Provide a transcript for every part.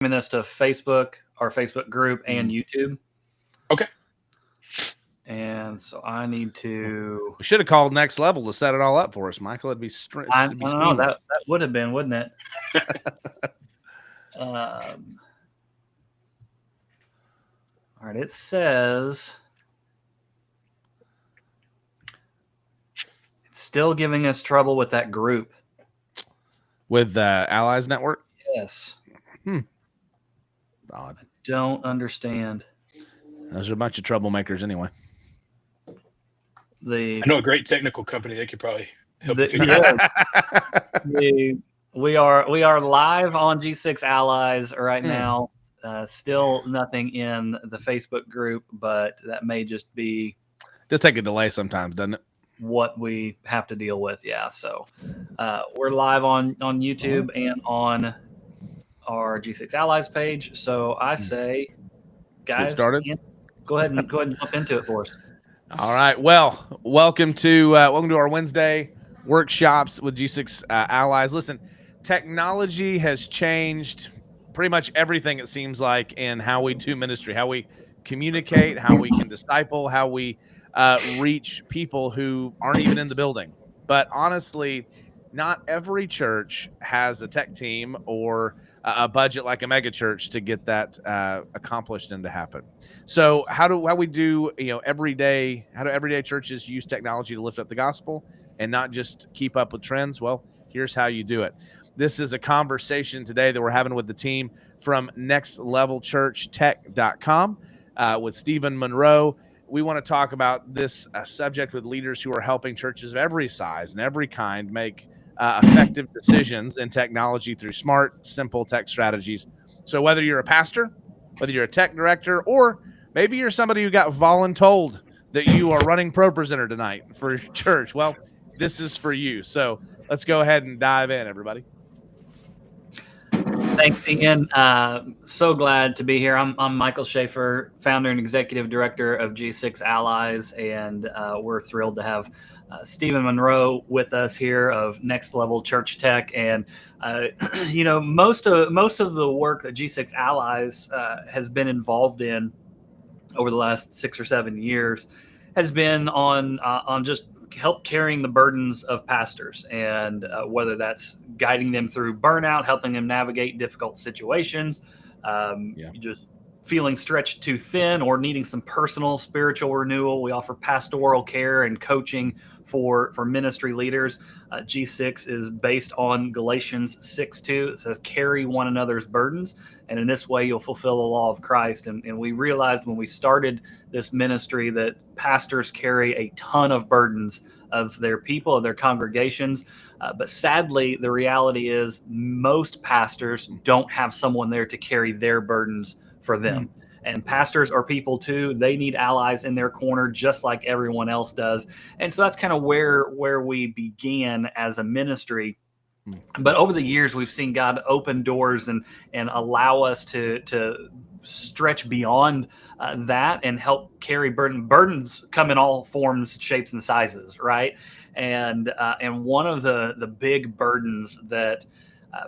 this to Facebook, our Facebook group, and YouTube. Okay. And so I need to. We should have called Next Level to set it all up for us, Michael. It'd be I don't know. That would have been, wouldn't it? All right. It says it's still giving us trouble with that group. With Allies Network? Yes. Odd. I don't understand. Those are a bunch of troublemakers anyway. I know a great technical company that could probably help you figure it out. We are live on G6 Allies right now. Still nothing in the Facebook group, but that may just be take a delay sometimes, doesn't it? What we have to deal with. Yeah. So we're live on YouTube and on our G6 Allies page. So I say, guys, go ahead and jump into it for us. All right. Well, welcome to our Wednesday workshops with G6 Allies. Listen, technology has changed pretty much everything, it seems like, in how we do ministry, how we communicate, how we can disciple, how we reach people who aren't even in the building. But honestly, not every church has a tech team or a budget like a mega church to get that accomplished and to happen. So how do everyday churches use technology to lift up the gospel and not just keep up with trends? Well, here's how you do it. This is a conversation today that we're having with the team from nextlevelchurchtech.com with Stephen Monroe. We want to talk about this subject with leaders who are helping churches of every size and every kind make effective decisions in technology through smart, simple tech strategies. So whether you're a pastor, whether you're a tech director, or maybe you're somebody who got voluntold that you are running Pro Presenter tonight for your church, well, this is for you. So let's go ahead and dive in, everybody. Thanks, Ian. So glad to be here. I'm Michael Schaefer, founder and executive director of G6 Allies, and we're thrilled to have Stephen Monroe with us here of Next Level Church Tech. And most of the work that G6 Allies has been involved in over the last 6 or 7 years has been on just help carrying the burdens of pastors, and whether that's guiding them through burnout, helping them navigate difficult situations, just feeling stretched too thin or needing some personal spiritual renewal. We offer pastoral care and coaching for ministry leaders. G6 is based on Galatians 6:2. It says, carry one another's burdens, and in this way you'll fulfill the law of Christ. And we realized when we started this ministry that pastors carry a ton of burdens of their people, of their congregations. But sadly, the reality is most pastors don't have someone there to carry their burdens for them. And pastors are people too. They need allies in their corner just like everyone else does. And so that's kind of where we began as a ministry. But over the years, we've seen God open doors and allow us to stretch beyond that and help carry burdens come in all forms, shapes, and sizes, right? And one of the big burdens that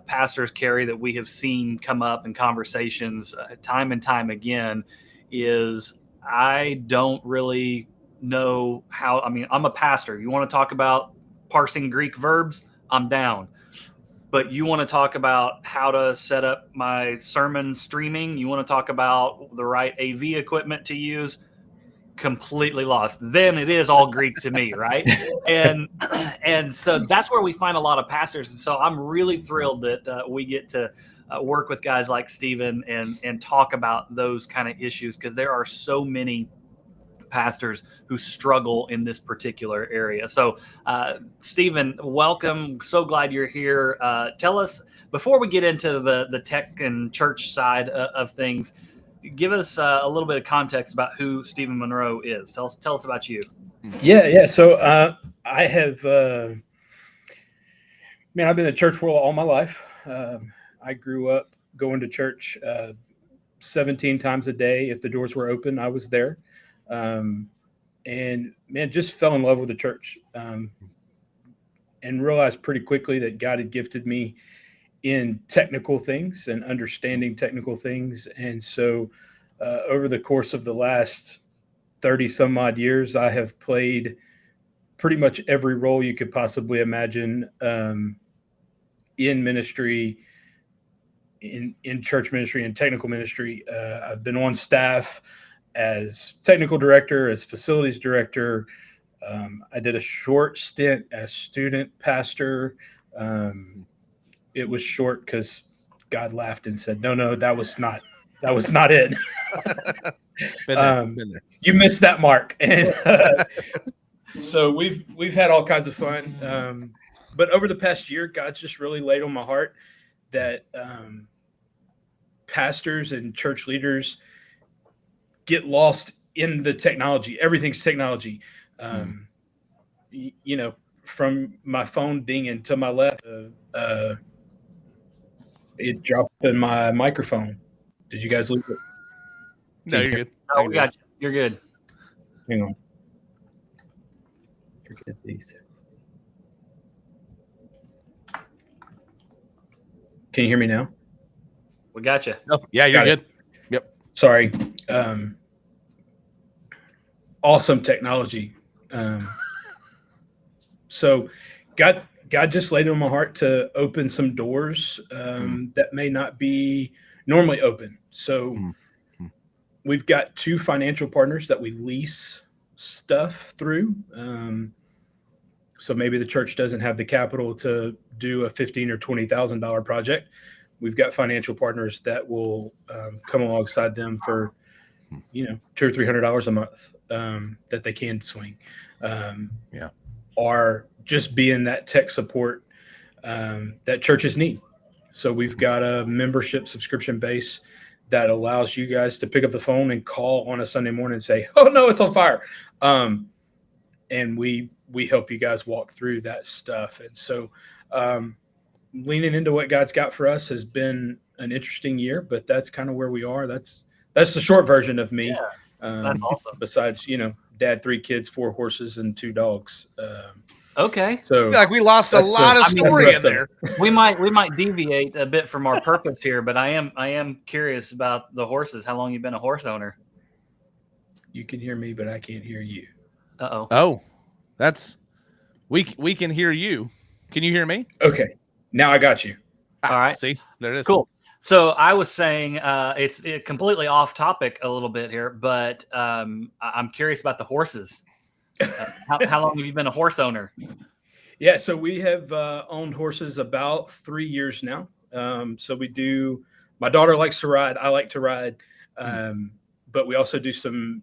pastors carry that we have seen come up in conversations time and time again is, I don't really know how. I mean, I'm a pastor. You want to talk about parsing Greek verbs? I'm down. But you want to talk about how to set up my sermon streaming? You want to talk about the right AV equipment to use? Completely lost. Then it is all Greek to me, right? And so that's where we find a lot of pastors. And so I'm really thrilled that we get to work with guys like Stephen and talk about those kind of issues, because there are so many pastors who struggle in this particular area. So Stephen, welcome. So glad you're here. Tell us, before we get into the tech and church side of things, give us a little bit of context about who Stephen Monroe is. Tell us about you. Yeah. So I have, I've been in the church world all my life. I grew up going to church 17 times a day. If the doors were open, I was there. And man, just fell in love with the church, and realized pretty quickly that God had gifted me in technical things and understanding technical things. And so over the course of the last 30 some odd years, I have played pretty much every role you could possibly imagine in ministry, in church ministry and technical ministry. I've been on staff as technical director, as facilities director. I did a short stint as student pastor. It was short because God laughed and said, no, that was not it. Been there. You missed that mark. And so we've had all kinds of fun. But over the past year, God's just really laid on my heart that pastors and church leaders get lost in the technology. Everything's technology. You know, from my phone dinging to my left, it dropped in my microphone. Did you guys lose it? No, you're good. Oh, we got you. You're good. Hang on. Forget these. Can you hear me now? We got you. Oh, yeah, you're Got it. good. Yep. Sorry. Awesome technology. So God just laid it on my heart to open some doors that may not be normally open. So we've got 2 financial partners that we lease stuff through. So maybe the church doesn't have the capital to do a $15,000 or $20,000 project. We've got financial partners that will come alongside them for, $200 or $300 a month that they can swing. Or just being that tech support that churches need. So we've got a membership subscription base that allows you guys to pick up the phone and call on a Sunday morning and say, "Oh no, it's on fire," and we help you guys walk through that stuff. And so leaning into what God's got for us has been an interesting year, but that's kind of where we are. That's the short version of me. Yeah, that's awesome. Besides, dad, 3 kids, 4 horses, and 2 dogs. Okay. So I feel like we lost a lot of story in there. We might deviate a bit from our purpose here, but I am curious about the horses. How long you been a horse owner? You can hear me, but I can't hear you. Uh-oh. Oh, that's we can hear you. Can you hear me? Okay. Now I got you. All right. See, there it is. Cool. So I was saying it's completely off topic a little bit here, but I'm curious about the horses. How long have you been a horse owner? Yeah, so we have owned horses about 3 years now. So we do. My daughter likes to ride. I like to ride, but we also do some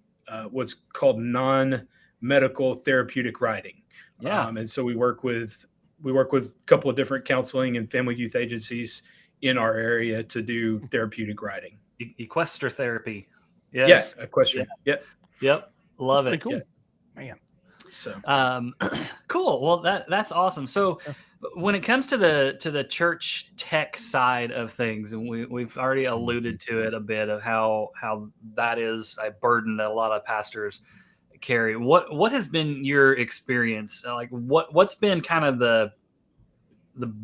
what's called non-medical therapeutic riding. Yeah, and so we work with a couple of different counseling and family youth agencies in our area to do therapeutic riding. Equestrian therapy. Yes. Yeah, equestrian. Yeah. Yep. Love That's it. pretty cool. Yeah. Man. So cool. Well, that's awesome. So when it comes to the church tech side of things, and we've already alluded to it a bit of how that is a burden that a lot of pastors carry. What has been your experience? Like what's been kind of the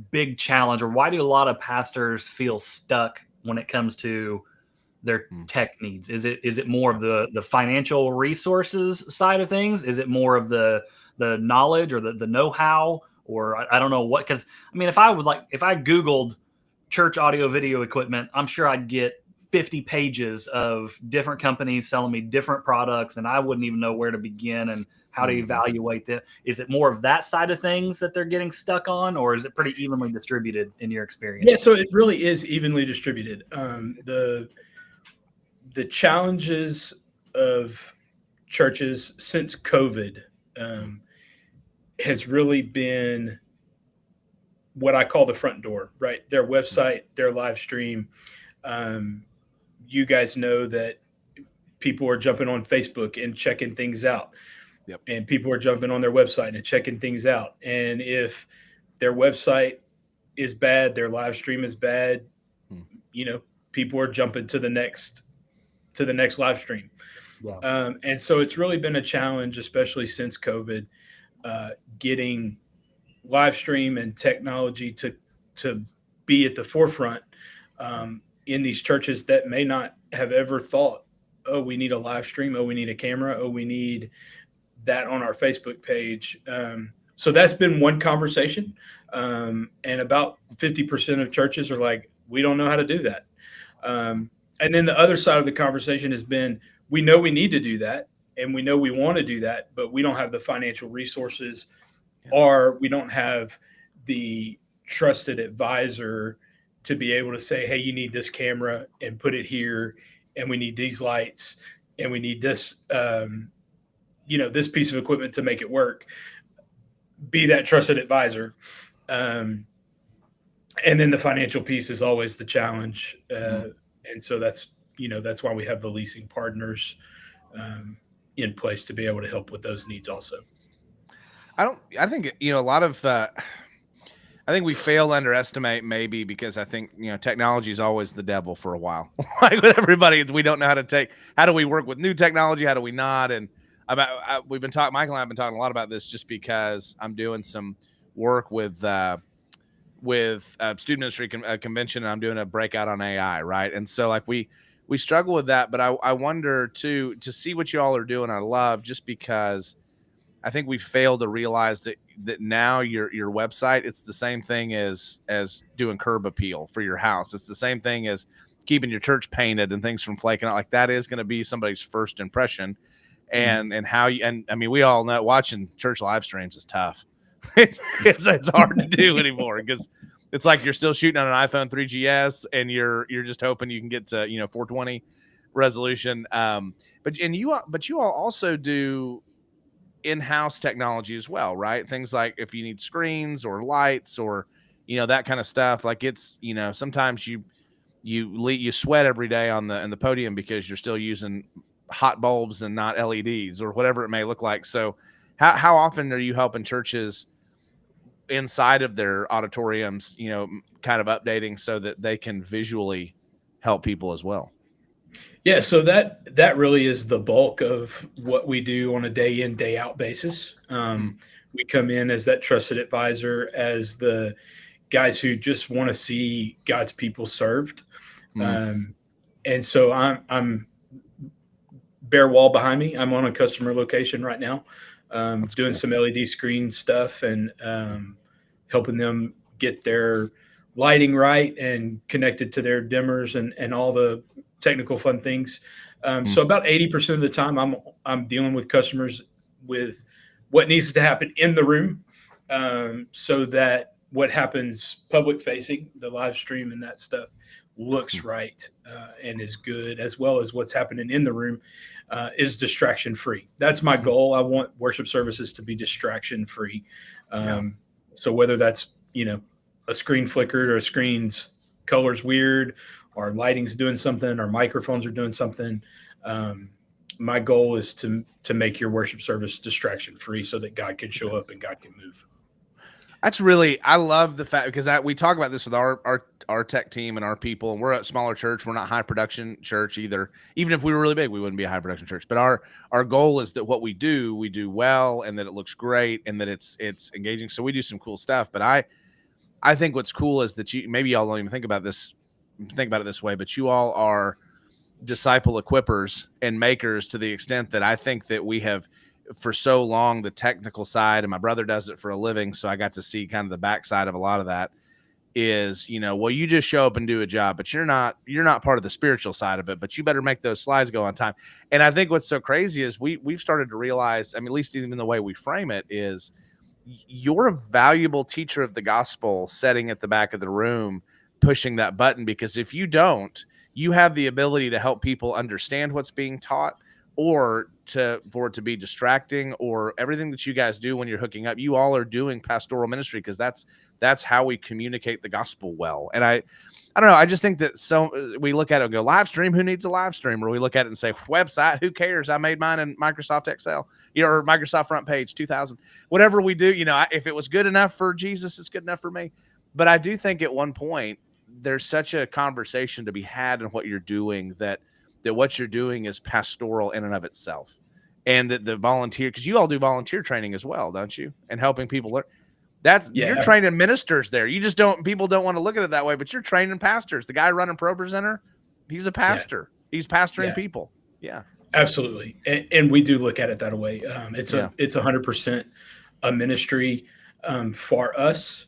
big challenge, or why do a lot of pastors feel stuck when it comes to their tech needs? Is it more of the financial resources side of things? Is it more of the knowledge or the know-how, or I don't know what? Because I mean, if I Googled church audio video equipment, I'm sure I'd get 50 pages of different companies selling me different products, and I wouldn't even know where to begin and how to evaluate them. Is it more of that side of things that they're getting stuck on, or is it pretty evenly distributed in your experience? Yeah, so it really is evenly distributed. The challenges of churches since COVID has really been what I call the front door, right? Their website, their live stream. You guys know that people are jumping on Facebook and checking things out. Yep. And people are jumping on their website and checking things out. And if their website is bad, their live stream is bad, people are jumping to the next live stream. Yeah. And so it's really been a challenge, especially since COVID, getting live stream and technology to be at the forefront in these churches that may not have ever thought, oh, we need a live stream. Oh, we need a camera. Oh, we need that on our Facebook page. So that's been one conversation. And about 50% of churches are like, we don't know how to do that. And then the other side of the conversation has been, we know we need to do that, and we know we want to do that, but we don't have the financial resources, or we don't have the trusted advisor to be able to say, hey, you need this camera and put it here, and we need these lights, and we need this, this piece of equipment to make it work. Be that trusted advisor. And then the financial piece is always the challenge. And so that's why we have the leasing partners in place to be able to help with those needs also. I think, a lot of, I think we fail to underestimate, maybe because I think, technology is always the devil for a while. Like with everybody, we don't know how do we work with new technology? How do we not? And we've been talking, Michael and I have been talking a lot about this just because I'm doing some work with student ministry convention, and I'm doing a breakout on AI, right? And so like we struggle with that, but I wonder to see what you all are doing. I love, just because I think we fail to realize that now your website, it's the same thing as doing curb appeal for your house. It's the same thing as keeping your church painted and things from flaking out. Like that is going to be somebody's first impression. And how you, and I mean, we all know watching church live streams is tough. It's hard to do anymore because it's like you're still shooting on an iPhone 3GS and you're just hoping you can get to 420 resolution. But you all also do in-house technology as well, right? Things like if you need screens or lights or that kind of stuff. Like it's sometimes you sweat every day on the podium because you're still using hot bulbs and not LEDs or whatever it may look like. So how often are you helping churches inside of their auditoriums, kind of updating so that they can visually help people as well? Yeah, so that really is the bulk of what we do on a day in, day out basis. We come in as that trusted advisor, as the guys who just want to see God's people served. And so I'm bare wall behind me. I'm on a customer location right now, doing some LED screen stuff and helping them get their lighting right and connected to their dimmers and all the technical fun things. So about 80% of the time I'm dealing with customers with what needs to happen in the room, so that what happens public facing, the live stream and that stuff, looks right and is good, as well as what's happening in the room is distraction free. That's my goal. I want worship services to be distraction free. So whether that's a screen flickered or a screen's color's weird or lighting's doing something or microphones are doing something, my goal is to make your worship service distraction free so that God can show up and God can move. That's really, I love the fact, because we talk about this with our tech team and our people, and we're a smaller church. We're not high production church either. Even if we were really big, we wouldn't be a high production church. But our goal is that what we do well, and that it looks great, and that it's engaging. So we do some cool stuff. But I think what's cool is that maybe y'all don't even think about it this way, but you all are disciple equippers and makers to the extent that I think that we have, for so long, the technical side, and my brother does it for a living, so I got to see kind of the backside of a lot of that, is well, you just show up and do a job, but you're not part of the spiritual side of it, but you better make those slides go on time. And I think what's so crazy is we've started to realize, I mean, at least even the way we frame it, is you're a valuable teacher of the gospel sitting at the back of the room pushing that button, because if you don't, you have the ability to help people understand what's being taught, or for it to be distracting, or everything that you guys do when you're hooking up. You all are doing pastoral ministry because that's how we communicate the gospel well. And I don't know. I just think that we look at it and go, live stream, who needs a live stream? Or we look at it and say, website, who cares? I made mine in Microsoft Excel, or Microsoft Front Page 2000, whatever we do. If it was good enough for Jesus, it's good enough for me. But I do think at one point there's such a conversation to be had in what you're doing, that what you're doing is pastoral in and of itself. And that the volunteer, because you all do volunteer training as well, don't you? And helping people learn. You're training ministers there. You just people don't want to look at it that way, but you're training pastors. The guy running Pro Presenter, he's a pastor. He's pastoring people. Yeah, absolutely. And we do look at it that way. It's 100% a ministry for us,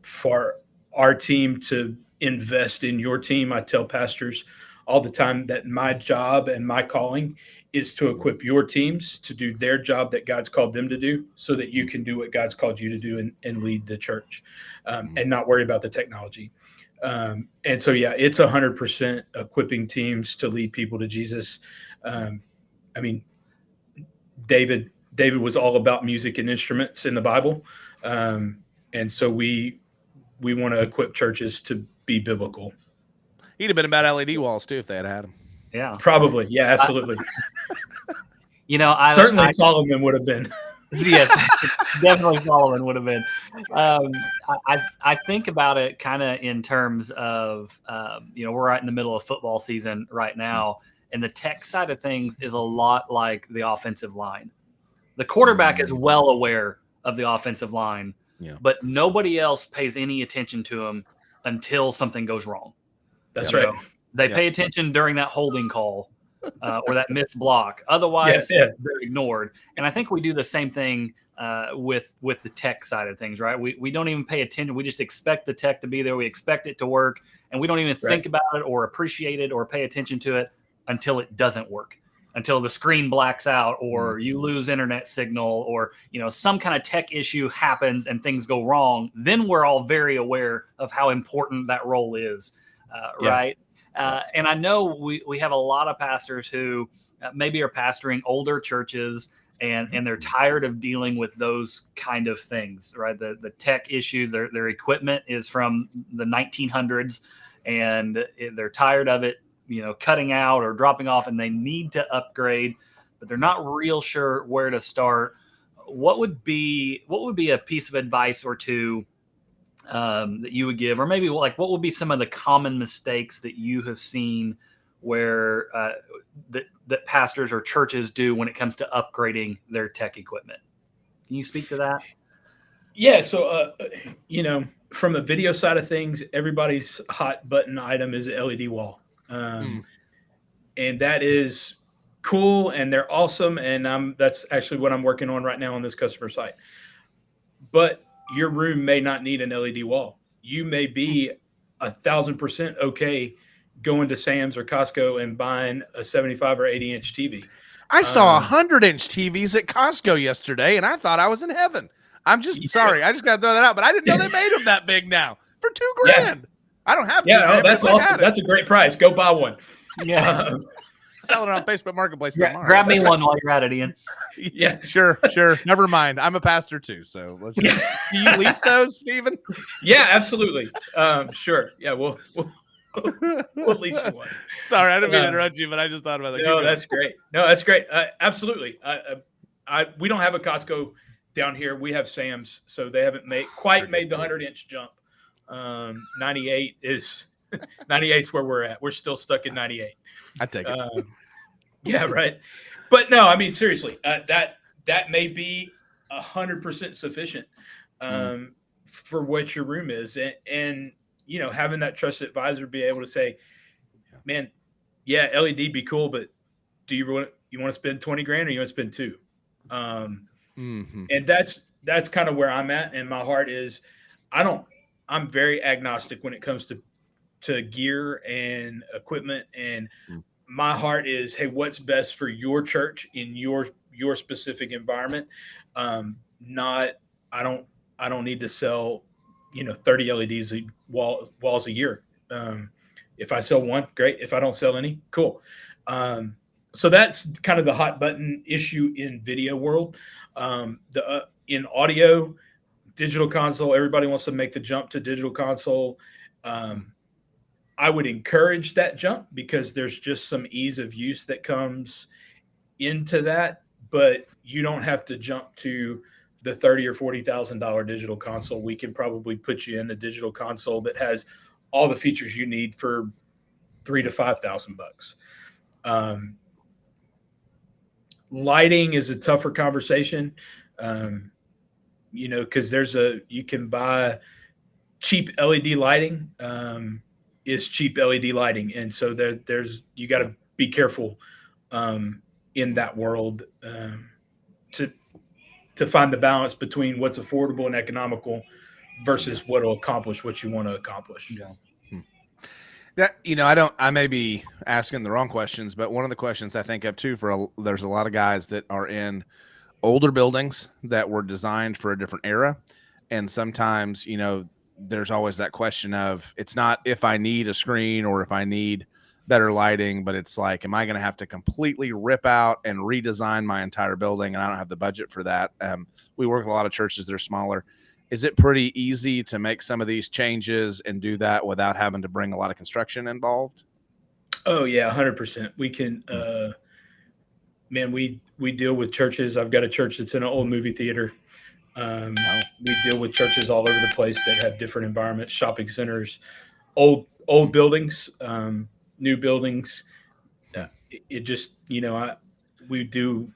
for our team to invest in your team. I tell pastors all the time that my job and my calling is to equip your teams to do their job that God's called them to do, so that you can do what God's called you to do and lead the church, and not worry about the technology. And so, it's 100% equipping teams to lead people to Jesus. I mean, David was all about music and instruments in the Bible. And so we want to equip churches to be biblical. He'd have been about LED walls too if they had him. Yeah, probably. Yeah, absolutely. Certainly Solomon would have been. Yes, definitely Solomon would have been. I think about it kind of in terms of, we're right in the middle of football season right now, and the tech side of things is a lot like the offensive line. The quarterback is well aware of the offensive line, but nobody else pays any attention to him until something goes wrong. That's right. They pay attention during that holding call or that missed block. Otherwise, they're ignored. And I think we do the same thing with the tech side of things, right? We don't even pay attention. We just expect the tech to be there. We expect it to work, and we don't even think about it or appreciate it or pay attention to it until it doesn't work, until the screen blacks out or you lose internet signal or, some kind of tech issue happens and things go wrong. Then we're all very aware of how important that role is, right? And I know we have a lot of pastors who maybe are pastoring older churches and they're tired of dealing with those kind of things, right? The tech issues, their equipment is from the 1900s and they're tired of it, cutting out or dropping off, and they need to upgrade, but they're not real sure where to start. What would be a piece of advice or two that you would give, or maybe like what would be some of the common mistakes that you have seen where that pastors or churches do when it comes to upgrading their tech equipment? Can you speak to that? Yeah. So, from the video side of things, everybody's hot button item is an LED wall. And that is cool and they're awesome. And that's actually what I'm working on right now on this customer site. But your room may not need an LED wall. You may be 1,000% okay going to Sam's or Costco and buying a 75 or 80 inch TV. I saw 100-inch TVs at Costco yesterday, and I thought I was in heaven. I'm just sorry. I just got to throw that out, but I didn't know they made them that big now for $2,000. Yeah. I don't have to. Yeah, that's awesome. That's a great price. Go buy one. Yeah. Sell it on Facebook Marketplace tomorrow. Grab me one while you're at it, Ian. Yeah, sure. Never mind. I'm a pastor too, so let's. Do you lease those, Stephen? Yeah, absolutely. Sure. Yeah, we'll lease you one. Sorry, I didn't mean to interrupt you, but I just thought about that. No, that's great. Absolutely. We don't have a Costco down here. We have Sam's, so they haven't quite made the 100-inch jump. 98 is 98 is where we're at. We're still stuck in 98. I take it. Yeah, right. But no, I mean, seriously, that may be 100% sufficient for what your room is. And having that trusted advisor be able to say, man, yeah, LED be cool, but do you want to spend 20 grand or you want to spend $2? And that's kind of where I'm at. And my heart is, I'm very agnostic when it comes to gear and equipment. And my heart is, hey, what's best for your church in your specific environment? I don't need to sell, 30 LEDs walls a year. If I sell one, great. If I don't sell any, cool. So that's kind of the hot button issue in video world. In audio, digital console, everybody wants to make the jump to digital console. I would encourage that jump because there's just some ease of use that comes into that, but you don't have to jump to the $30,000 or $40,000 digital console. We can probably put you in a digital console that has all the features you need for $3,000 to $5,000. Lighting is a tougher conversation. because you can buy cheap LED lighting, is cheap LED lighting. And so you got to be careful in that world to find the balance between what's affordable and economical versus what will accomplish what you want to accomplish. Yeah. That I may be asking the wrong questions, but one of the questions I think of too there's a lot of guys that are in older buildings that were designed for a different era, and sometimes there's always that question of, it's not if I need a screen or if I need better lighting, but it's like, am I going to have to completely rip out and redesign my entire building? And I don't have the budget for that. We work with a lot of churches that are smaller. Is it pretty easy to make some of these changes and do that without having to bring a lot of construction involved? Oh yeah, 100%. We can, man, we deal with churches. I've got a church that's in an old movie theater. We deal with churches all over the place that have different environments, shopping centers, old buildings, new buildings. It just, we do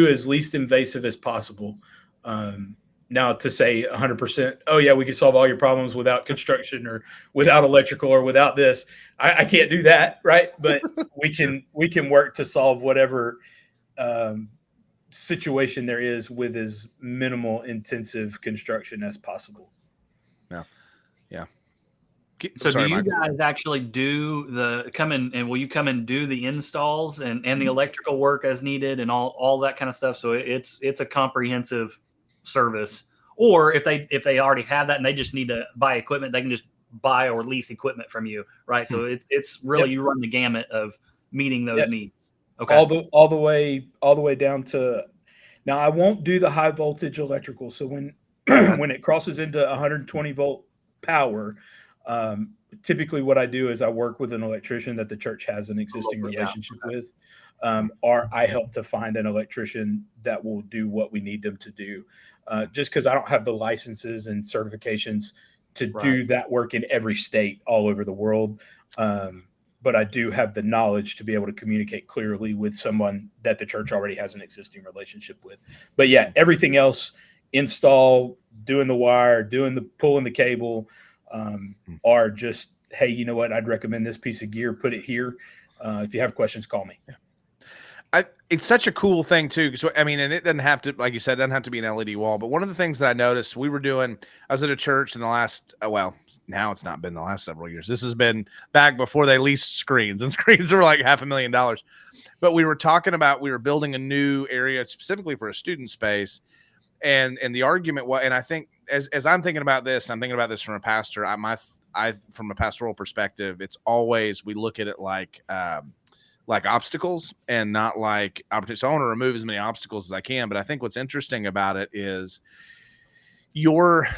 as least invasive as possible. Now to say 100%, oh yeah, we can solve all your problems without construction or without electrical or without this. I can't do that, right? But we can work to solve whatever situation there is with as minimal intensive construction as possible. Yeah. So do you guys actually do will you come and do the installs and the electrical work as needed and all that kind of stuff? So it's a comprehensive service. Or if they already have that and they just need to buy equipment, they can just buy or lease equipment from you, right? So it's really, you run the gamut of meeting those needs. Okay. All the way down to, now I won't do the high voltage electrical. So when when it crosses into 120 volt power, typically what I do is I work with an electrician that the church has an existing relationship with, or I help to find an electrician that will do what we need them to do. Just because I don't have the licenses and certifications to do that work in every state all over the world. But I do have the knowledge to be able to communicate clearly with someone that the church already has an existing relationship with. But yeah, everything else, install, doing the wire, pulling the cable, are just, hey, you know what? I'd recommend this piece of gear, put it here. If you have questions, call me. It's such a cool thing too. So, I mean, and it doesn't have to, like you said, it doesn't have to be an LED wall. But one of the things that I noticed I was at a church in the last, now it's not been the last several years. This has been back before they leased screens, and screens were like $500,000. But we were talking about, we were building a new area specifically for a student space. And the argument was, and I think as I'm thinking about this, I'm thinking about this from a pastor, from a pastoral perspective, it's always, we look at it like obstacles and not like opportunities. So I want to remove as many obstacles as I can. But I think what's interesting about it is you're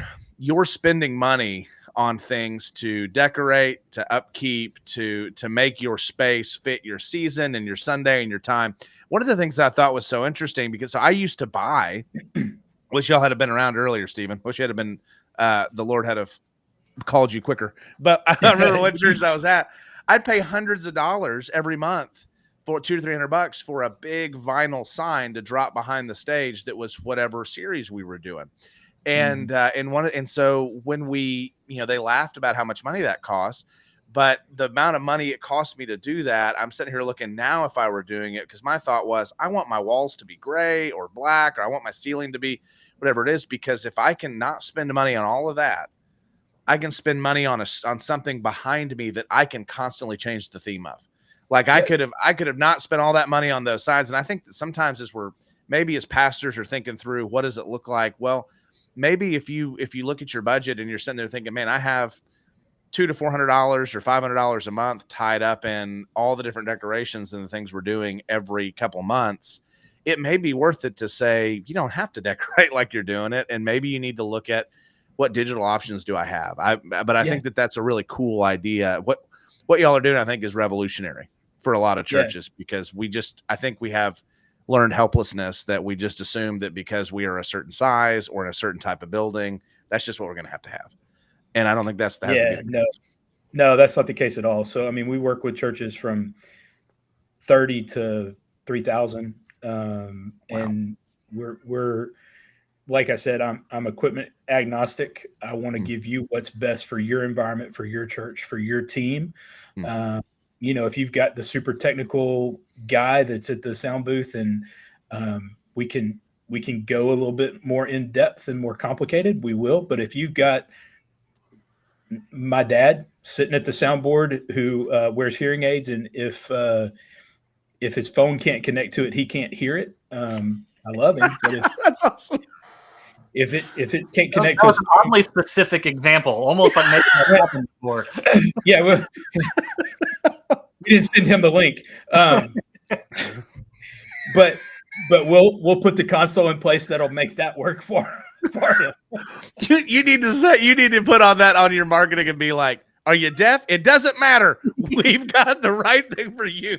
spending money on things to decorate, to upkeep, to make your space fit your season and your Sunday and your time. One of the things that I thought was so interesting, because I used to buy, wish y'all had been around earlier, Stephen. Wish you had been, the Lord had have called you quicker. But I remember what church I was at. I'd pay hundreds of dollars every month for $200 to $300 for a big vinyl sign to drop behind the stage that was whatever series we were doing. And so when they laughed about how much money that cost, but the amount of money it cost me to do that, I'm sitting here looking now, if I were doing it, because my thought was, I want my walls to be gray or black, or I want my ceiling to be whatever it is, because if I can not spend money on all of that, I can spend money on something behind me that I can constantly change the theme of. Like I could have not spent all that money on those sides. And I think that sometimes maybe as pastors are thinking through, what does it look like? Well, maybe if you look at your budget and you're sitting there thinking, man, I have $200 to $400 or $500 a month tied up in all the different decorations and the things we're doing every couple months, it may be worth it to say, you don't have to decorate like you're doing it. And maybe you need to look at, what digital options do I have? I think that that's a really cool idea. What y'all are doing, I think, is revolutionary for a lot of churches, because I think we have learned helplessness, that we just assume that because we are a certain size or in a certain type of building, that's just what we're going to have. And I don't think has to be the case. No, that's not the case at all. So, I mean, we work with churches from 30 to 3,000. And like I said, I'm equipment agnostic. I want to give you what's best for your environment, for your church, for your team. If you've got the super technical guy that's at the sound booth, and we can go a little bit more in depth and more complicated, we will. But if you've got my dad sitting at the soundboard who wears hearing aids, and if his phone can't connect to it, he can't hear it. I love him, but that's awesome. If it can't connect that to was an oddly specific example, almost like making that happen before. Yeah, well, we didn't send him the link, but we'll put the console in place that'll make that work for him. You need to put on that on your marketing and be like, "Are you deaf? It doesn't matter. We've got the right thing for you."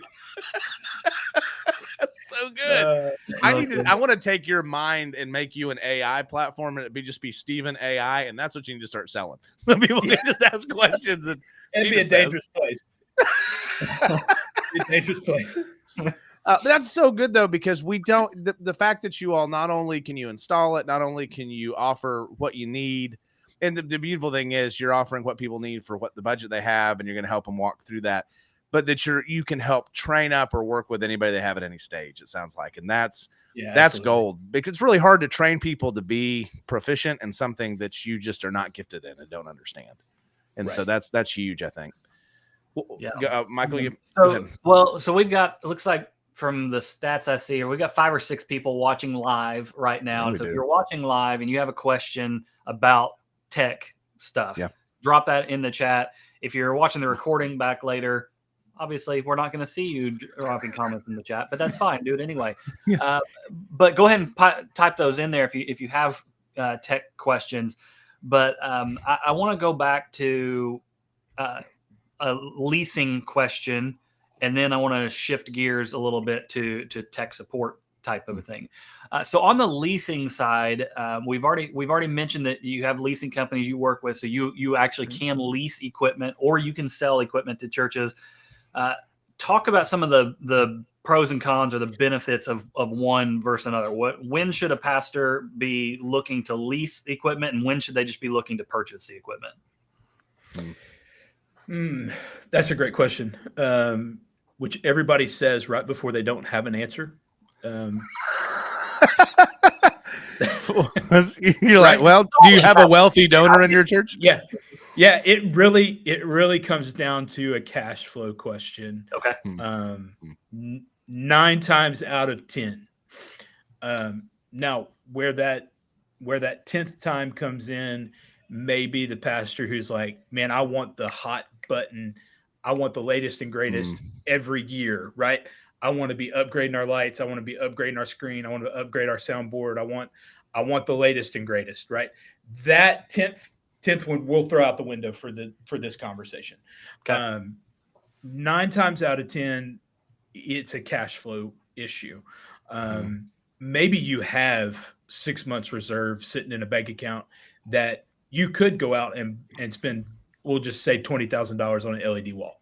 That's so good. I want to take your mind and make you an AI platform, and just be Steven AI, and that's what you need to start selling. So people can just ask questions, and it'd be a dangerous place. A dangerous place. That's so good though, because we don't. The fact that you all, not only can you install it, not only can you offer what you need, and the beautiful thing is you're offering what people need for what the budget they have, and you're going to help them walk through that. But that you can help train up or work with anybody they have at any stage, it sounds like. And that's gold, because it's really hard to train people to be proficient in something that you just are not gifted in and don't understand. And so that's huge, I think. Well, Michael, so we've got, it looks like from the stats I see here, we've got 5 or 6 people watching live right now. And so if you're watching live and you have a question about tech stuff, drop that in the chat. If you're watching the recording back later, obviously, we're not going to see you dropping comments in the chat, but that's fine. Do it anyway. But go ahead and type those in there if you have tech questions. But I want to go back to a leasing question, and then I want to shift gears a little bit to tech support type of a thing. So on the leasing side, we've already mentioned that you have leasing companies you work with, so you actually can lease equipment, or you can sell equipment to churches. Talk about some of the pros and cons or the benefits of one versus another. When should a pastor be looking to lease equipment, and when should they just be looking to purchase the equipment? That's a great question, which everybody says right before they don't have an answer. You're like, well, do you have a wealthy donor in your church? Yeah. It really comes down to a cash flow question. Okay. 9 times out of 10. Now, where that 10th time comes in, maybe the pastor who's like, man, I want the hot button. I want the latest and greatest every year, right? I want to be upgrading our lights. I want to be upgrading our screen. I want to upgrade our soundboard. I want the latest and greatest, right? That 10th one we'll throw out the window for this conversation. Okay. 9 times out of 10, it's a cash flow issue. Maybe you have 6 months reserve sitting in a bank account that you could go out and spend, we'll just say $20,000 on an LED wall.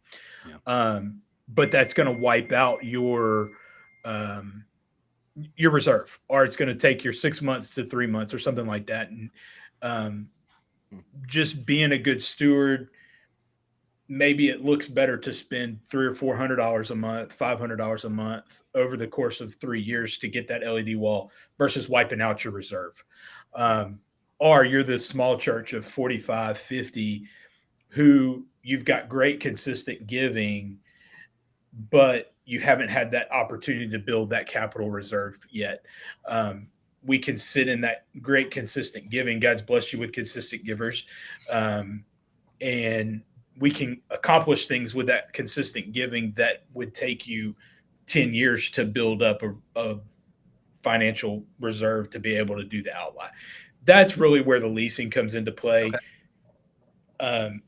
But that's going to wipe out your reserve, or it's going to take your 6 months to 3 months or something like that. And just being a good steward, maybe it looks better to spend $300 or $400 a month, $500 a month over the course of 3 years to get that LED wall versus wiping out your reserve. Or you're the small church of 45, 50 who you've got great consistent giving, but you haven't had that opportunity to build that capital reserve yet. We can sit in that great consistent giving. God's blessed you with consistent givers. And we can accomplish things with that consistent giving that would take you 10 years to build up a financial reserve to be able to do the outlay. That's really where the leasing comes into play. Okay.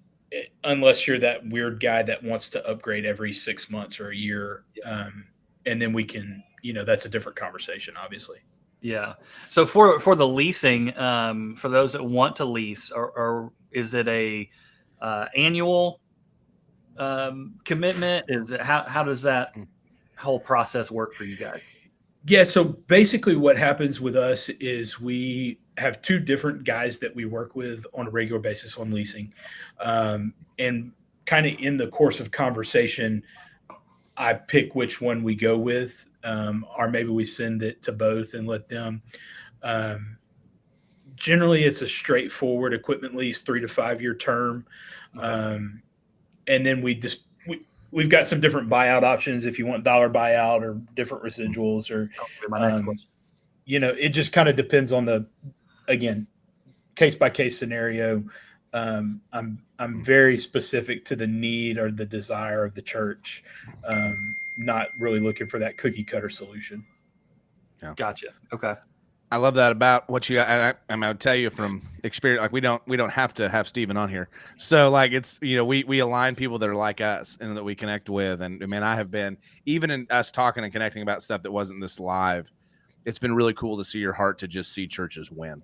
Unless you're that weird guy that wants to upgrade every 6 months or a year. And then we can, that's a different conversation, obviously. Yeah. So for the leasing, for those that want to lease, or is it a annual commitment? Is it how does that whole process work for you guys? Yeah, so basically what happens with us is we have two different guys that we work with on a regular basis on leasing. And kind of in the course of conversation, I pick which one we go with, or maybe we send it to both and let them. Um, Generally, it's a straightforward equipment lease, 3 to 5 year term. Um, and then we've got some different buyout options if you want dollar buyout or different residuals or That was my next question. it just kind of depends on the, again, case by case scenario. I'm very specific to the need or the desire of the church, not really looking for that cookie cutter solution. Gotcha. Okay. I love that about what you. And I'm gonna tell you from experience. Like we don't have to have Steven on here. So like it's we align people that are like us and that we connect with. And man, I have been even in us talking and connecting about stuff that wasn't this live. It's been really cool to see your heart to just see churches win.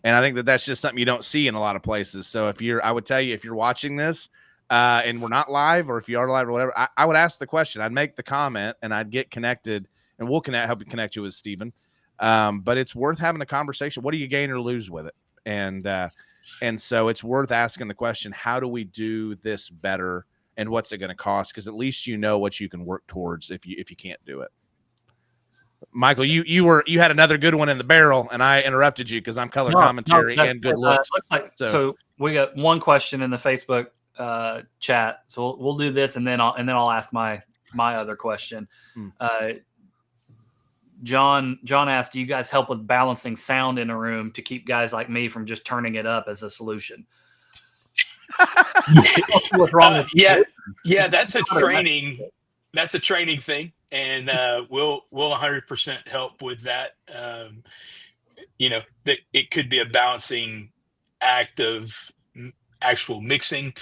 And I think that that's just something you don't see in a lot of places. So I would tell you if you're watching this and we're not live, or if you are live or whatever, I would ask the question. I'd make the comment and I'd get connected, and we'll help you connect you with Steven. But it's worth having a conversation. What do you gain or lose with it? And so it's worth asking the question, how do we do this better and what's it going to cost? Because at least you know what you can work towards if you can't do it. Michael, you had another good one in the barrel, and I interrupted you because I'm color commentary and good looks. Looks like so we got one question in the Facebook chat. So we'll do this, and then I'll ask my other question. John asked, do you guys help with balancing sound in a room to keep guys like me from just turning it up as a solution? What's wrong with yeah, that's a training thing. And we'll 100% help with that. That it could be a balancing act of actual mixing,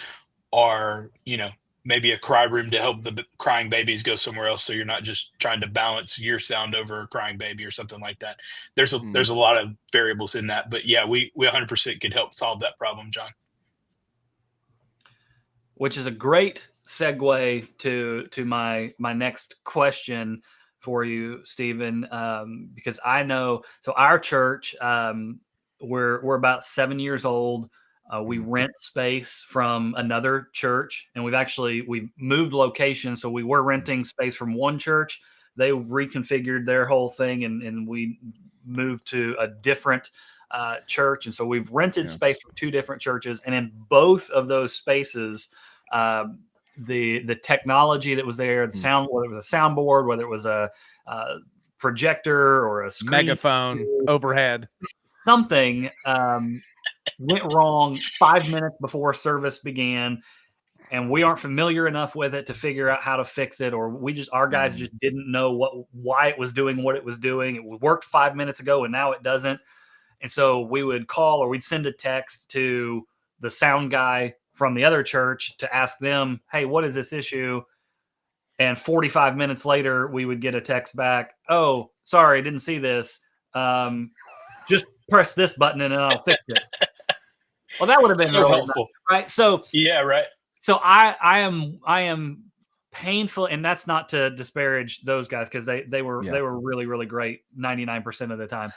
or maybe a cry room to help the crying babies go somewhere else, so you're not just trying to balance your sound over a crying baby or something like that. There's a lot of variables in that, but yeah, we 100% could help solve that problem, John. Which is a great segue to my next question for you, Steven, because I know, so our church, we're about 7 years old. We rent space from another church, and we moved locations. So we were renting space from one church. They reconfigured their whole thing, and we moved to a different church. And so we've rented space from two different churches, and in both of those spaces, the technology that was there, the sound, whether it was a soundboard, whether it was a projector or a screen, megaphone overhead, something went wrong 5 minutes before service began, and we aren't familiar enough with it to figure out how to fix it, or our guys just didn't know why it was doing what it was doing. It worked 5 minutes ago and now it doesn't. And so we would call, or we'd send a text to the sound guy from the other church to ask them, hey, what is this issue? And 45 minutes later, we would get a text back. Oh, sorry, didn't see this. Just press this button and I'll fix it. Well, that would have been so really helpful, nice, right? So yeah, right. So I am painful, and that's not to disparage those guys, because they were really, really great 99% of the time.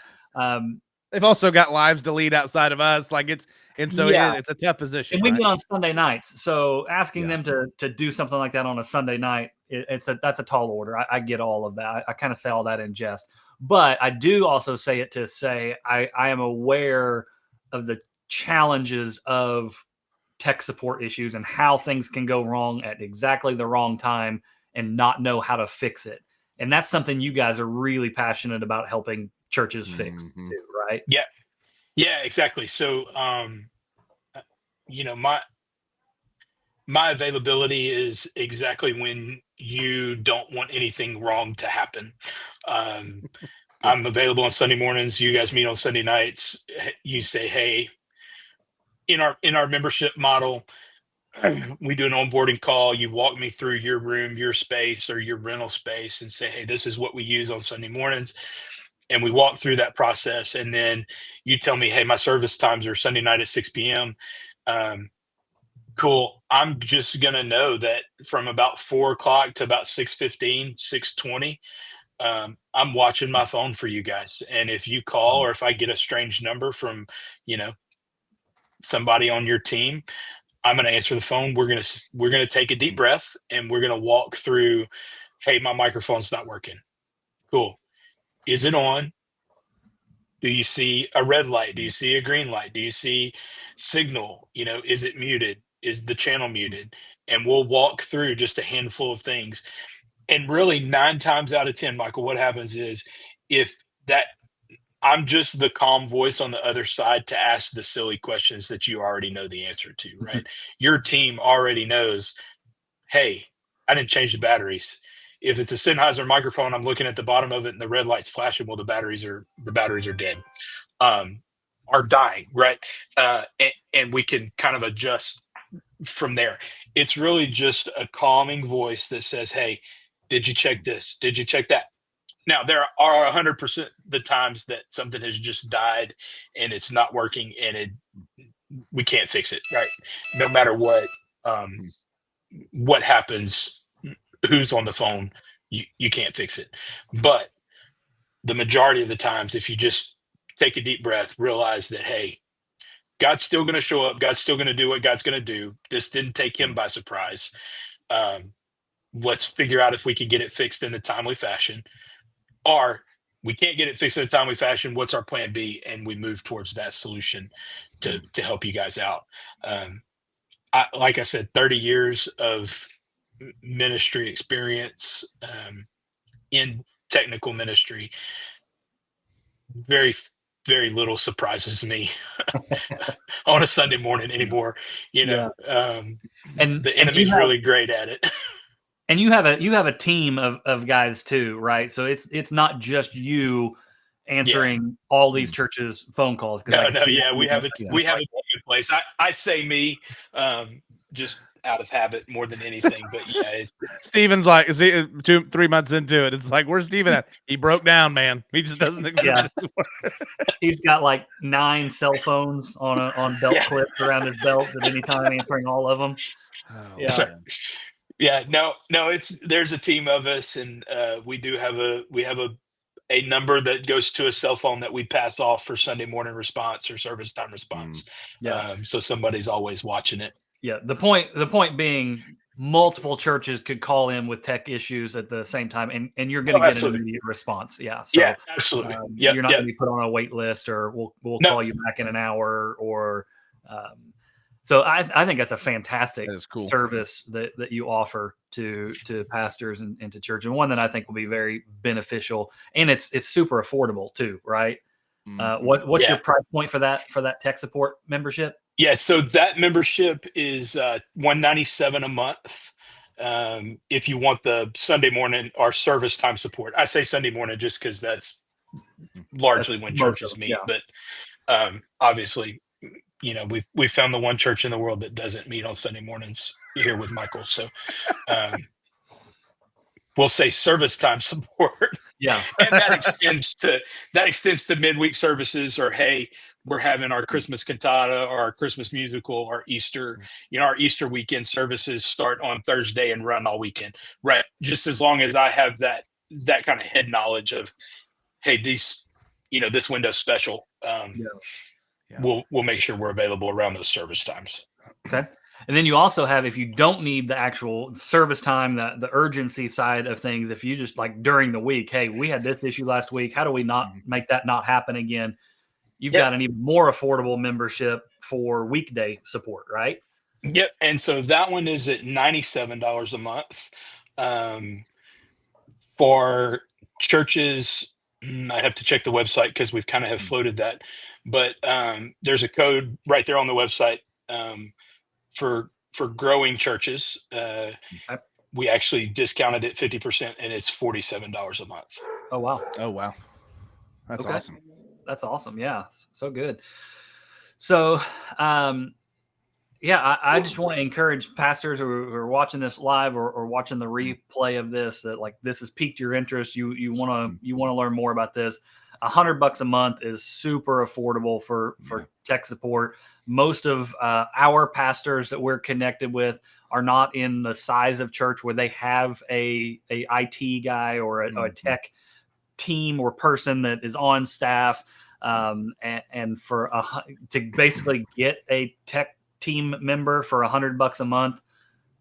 They've also got lives to lead outside of us. Like it's a tough position. And we meet on Sunday nights, so asking them to do something like that on a Sunday night, that's a tall order. I get all of that. I kind of say all that in jest, but I do also say it to say I am aware of the challenges of tech support issues and how things can go wrong at exactly the wrong time and not know how to fix it. And that's something you guys are really passionate about helping churches fix too, right? Yeah, exactly. So, my availability is exactly when you don't want anything wrong to happen. I'm available on Sunday mornings. You guys meet on Sunday nights. You say, hey, in our membership model, we do an onboarding call. You walk me through your room, your space, or your rental space, and say, hey, this is what we use on Sunday mornings. And we walk through that process. And then you tell me, hey, my service times are Sunday night at 6 p.m. Cool. I'm just going to know that from about 4 o'clock to about 6:15, 6:20, I'm watching my phone for you guys. And if you call or if I get a strange number from, somebody on your team, I'm going to answer the phone. We're going to take a deep breath and we're going to walk through, hey, my microphone's not working. Cool. Is it on? Do you see a red light? Do you see a green light? Do you see signal? Is it muted? Is the channel muted? And we'll walk through just a handful of things. And really 9 times out of 10, Michael, what happens is if that I'm just the calm voice on the other side to ask the silly questions that you already know the answer to, right? Your team already knows, hey, I didn't change the batteries. If it's a Sennheiser microphone, I'm looking at the bottom of it and the red light's flashing. Well, the batteries are dead, are dying, right? And we can kind of adjust from there. It's really just a calming voice that says, hey, did you check this? Did you check that? Now, there are 100% the times that something has just died and it's not working and we can't fix it, right? No matter what happens, who's on the phone, you can't fix it. But the majority of the times, if you just take a deep breath, realize that, hey, God's still going to show up. God's still going to do what God's going to do. This didn't take him by surprise. Let's figure out if we can get it fixed in a timely fashion. Or we can't get it fixed in a timely fashion. What's our plan B? And we move towards that solution to help you guys out. Like I said, 30 years of ministry experience in technical ministry. Very, very little surprises me on a Sunday morning anymore. And the enemy's really great at it. And you have a team of guys too, right? So it's not just you answering all these churches' phone calls. We have a team in place. I say me, just out of habit more than anything. But Steven's like, is he 2-3 months into it? It's like, where's Steven at? He broke down, man. He just doesn't exist. He's got like 9 cell phones on belt clips around his belt at any time, answering all of them. There's a team of us, and we have a number that goes to a cell phone that we pass off for Sunday morning response or service time response. So somebody's always watching it. Yeah. The point being, multiple churches could call in with tech issues at the same time, and you're going to get an immediate response. Yeah. So, absolutely. You're not going to be put on a wait list, or we'll call you back in an hour, or. So I think that's a fantastic service that you offer to pastors and to church, and one that I think will be very beneficial, and it's super affordable too, right? What's your price point for that tech support membership? Yeah, so that membership is $197 a month. If you want the Sunday morning or service time support, I say Sunday morning just because that's largely when churches meet, but obviously. We've found the one church in the world that doesn't meet on Sunday mornings here with Michael. So we'll say service time support. Yeah. And that extends to midweek services, or, hey, we're having our Christmas cantata or our Christmas musical or Easter, our Easter weekend services start on Thursday and run all weekend. Right. Just as long as I have that kind of head knowledge of, hey, this window's special. We'll make sure we're available around those service times. Okay. And then you also have, if you don't need the actual service time, the urgency side of things, if you just like during the week, hey, we had this issue last week, how do we not make that not happen again? You've got an even more affordable membership for weekday support, right? Yep. And so that one is at $97 a month. For churches, I have to check the website because we've kind of have floated that. But there's a code right there on the website for growing churches. We actually discounted it 50%, and it's $47 a month. Oh, wow. That's awesome. That's awesome. Yeah. So good. So, I just want to encourage pastors who are watching this live or watching the replay of this, that like this has piqued your interest. You want to learn more about this. $100 a month is super affordable for tech support. Most of our pastors that we're connected with are not in the size of church where they have a IT guy or a tech team or person that is on staff, and to basically get a tech team member for $100 a month,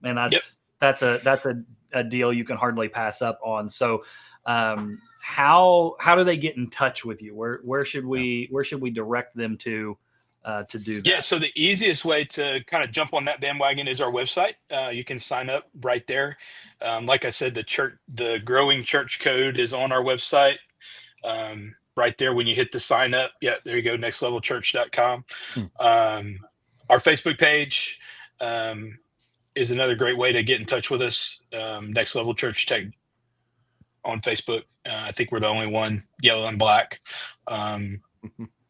man, that's a deal you can hardly pass up on. So how do they get in touch with you? Where should we direct them to do that? Yeah, so the easiest way to kind of jump on that bandwagon is our website. You can sign up right there. Like I said, the growing church code is on our website. Right there when you hit the sign up. Yeah, there you go, nextlevelchurch.com. Our Facebook page is another great way to get in touch with us. Next Level Church Tech on Facebook. I think we're the only one, yellow and black.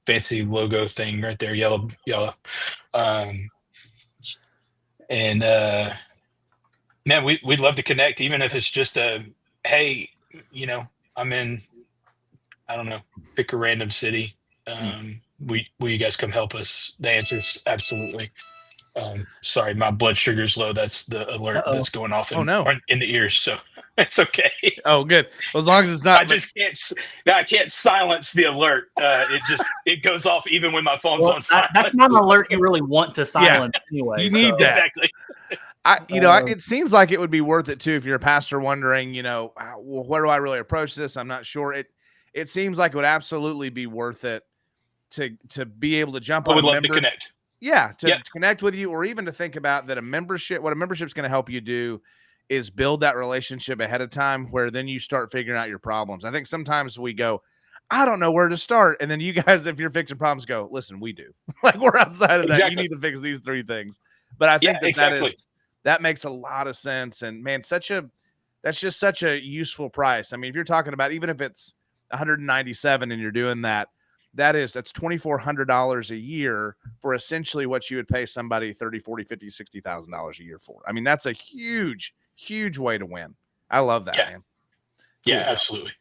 Fancy logo thing right there, yellow. Man, we'd love to connect, even if it's just hey, I'm in, I don't know, pick a random city. Will you guys come help us? The answer is absolutely. Sorry, my blood sugar's low. That's the alert that's going off in the ears. So it's okay. Oh, good. Well, as long as it's not. I can't silence the alert. It goes off even when my phone's on silent. That's not an alert you really want to silence anyway. You need that. Exactly. It seems like it would be worth it too if you're a pastor wondering, well, where do I really approach this? I'm not sure. It seems like it would absolutely be worth it to be able to jump on. I would love to connect. Yeah, to connect with you, or even to think about that what a membership is going to help you do is build that relationship ahead of time, where then you start figuring out your problems. I think sometimes we go, I don't know where to start. And then you guys, if you're fixing problems, go, listen, we do. Like, we're outside of that. You need to fix these 3 things. But I think that makes a lot of sense. And man, that's just such a useful price. I mean, if you're talking about, even if it's $197 and you're doing that, that's $2,400 a year for essentially what you would pay somebody $30,000, $40,000, $50,000, $60,000 a year for. I mean, that's a huge, huge way to win. I love that, man. Cool. Yeah, absolutely.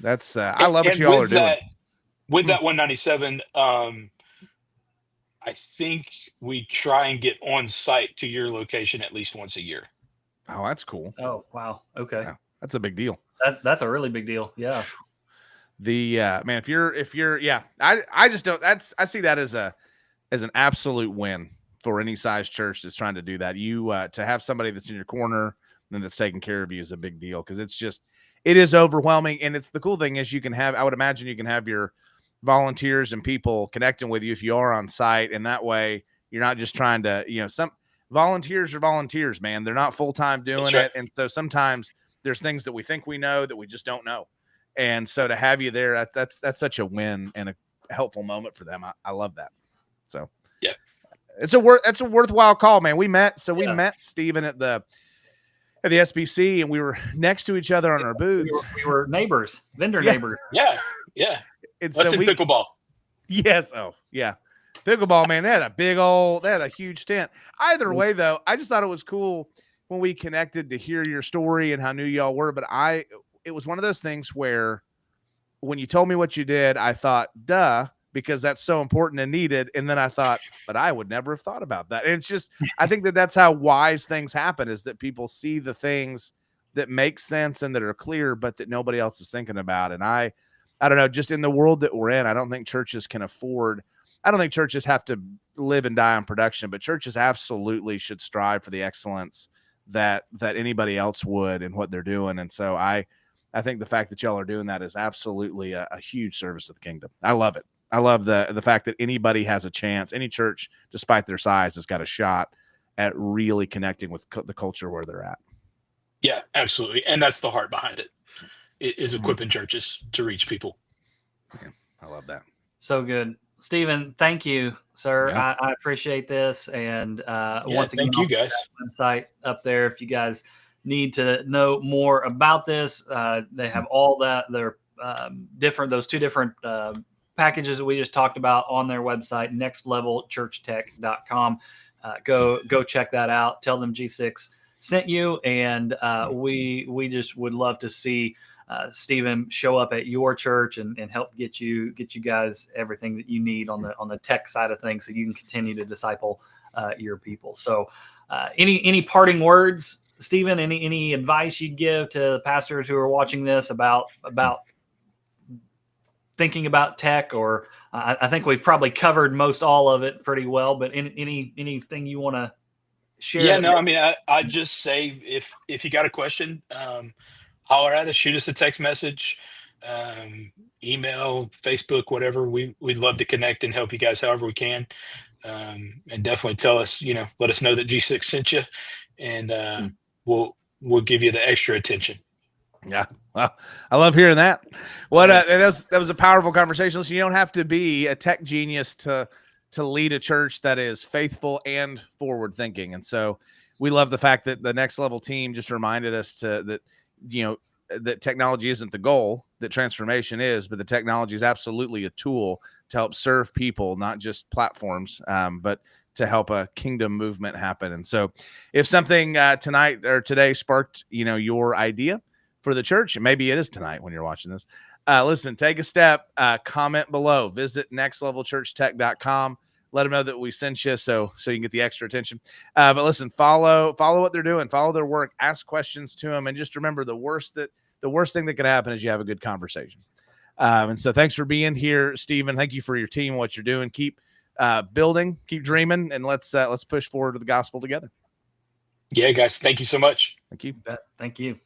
That's I love what you all are doing. With that 197, I think we try and get on site to your location at least once a year. Oh, that's cool. Oh, wow. Okay. Yeah, that's a big deal. That's a really big deal. Yeah. The man, if you're I just don't, I see that as an absolute win for any size church that's trying to do that. You to have somebody that's in your corner and that's taking care of you is a big deal, because it is overwhelming. And it's the cool thing is I would imagine you can have your volunteers and people connecting with you if you are on site, and that way you're not just trying to, some volunteers are volunteers, man. They're not full-time doing it. And so sometimes there's things that we think we know that we just don't know. And so to have you there, that's such a win and a helpful moment for them. I love that. So yeah, it's a worthwhile call, man. We met Stephen at the SBC, and we were next to each other on our booths. We were neighbors, vendor neighbors. Yeah. And so pickleball. Yes. Oh yeah. Pickleball, man. They had a huge tent. Either way though, I just thought it was cool when we connected to hear your story and how new y'all were. But it was one of those things where when you told me what you did, I thought, duh, because that's so important and needed. And then I thought, but I would never have thought about that. And it's just, I think that's how wise things happen, is that people see the things that make sense and that are clear, but that nobody else is thinking about. And I don't know, just in the world that we're in, I don't think churches have to live and die on production, but churches absolutely should strive for the excellence that anybody else would in what they're doing. And so I think the fact that y'all are doing that is absolutely a huge service to the kingdom. I love it. I love the fact that anybody has a chance. Any church, despite their size, has got a shot at really connecting with the culture where they're at. Yeah, absolutely. And that's the heart behind it, is equipping churches to reach people. Yeah, I love that. So good. Stephen, thank you, sir. Yeah. I appreciate this. And once again, thank you guys. Website up there, if you guys need to know more about this, they have all that. They're those 2 different packages that we just talked about on their website, nextlevelchurchtech.com. Go check that out. Tell them G6 sent you, and we just would love to see Stephen show up at your church and help get you guys everything that you need on the tech side of things, so you can continue to disciple your people. So Any parting words, Stephen? Any advice you'd give to the pastors who are watching this about thinking about tech? Or I think we've probably covered most all of it pretty well. But anything you want to share? Yeah, no, I mean, I just say if you got a question, holler at us, shoot us a text message, email, Facebook, whatever. We'd love to connect and help you guys however we can. And definitely tell us, let us know that G6 sent you, and we'll give you the extra attention. Yeah. Well, I love hearing that. That was a powerful conversation. Listen, you don't have to be a tech genius to lead a church that is faithful and forward thinking. And so we love the fact that the Next Level team just reminded us that technology isn't the goal, that transformation is, but the technology is absolutely a tool to help serve people, not just platforms, but to help a kingdom movement happen. And so if something tonight or today sparked, your idea for the church, and maybe it is tonight when you're watching this, listen, take a step, comment below, visit nextlevelchurchtech.com. Let them know that we sent you so you can get the extra attention. But listen, follow what they're doing, follow their work, ask questions to them. And just remember the worst thing that could happen is you have a good conversation. And so thanks for being here, Stephen. Thank you for your team, what you're doing. Keep building, keep dreaming, and let's push forward to the gospel together. Yeah, guys, thank you so much. Thank you. Thank you.